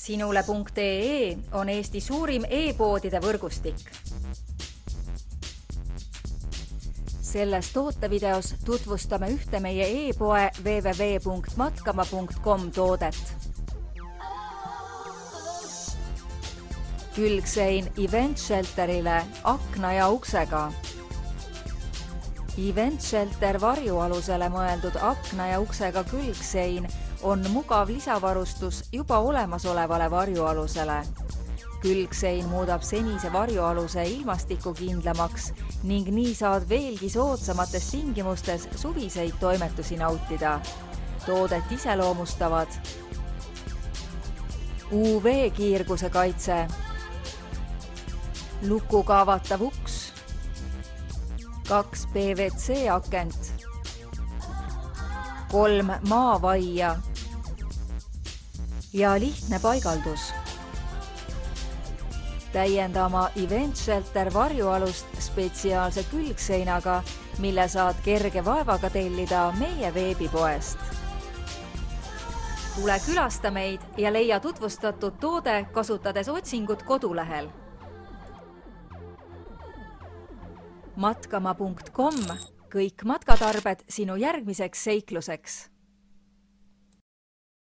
Sinule.ee on Eesti suurim e-poodide võrgustik. Selles tootevideos tutvustame ühte meie e-poe www.matkama.com toodet. Külgsein Event Shelterile akna ja uksega. Event Shelter varjualusele mõeldud akna ja uksega külgsein on mugav lisavarustus juba olemasolevale varjualusele. Külgsein muudab senise varjualuse ilmastikukindlamaks ning nii saad veelgi soodsamates tingimustes suviseid toimetusi nautida. Toodet iseloomustavad UV-kiirguse kaitse, lukuga avatav uks, 2 PVC-akent, 3 maavaia ja lihtne paigaldus. Täiendama Event Shelter varjualust spetsiaalse külgseinaga, mille saad kerge vaevaga tellida meie veebipoest. Tule külasta meid ja leia tutvustatud toode kasutades otsingut kodulehel. Matkama.com, kõik matkatarbed sinu järgmiseks seikluseks.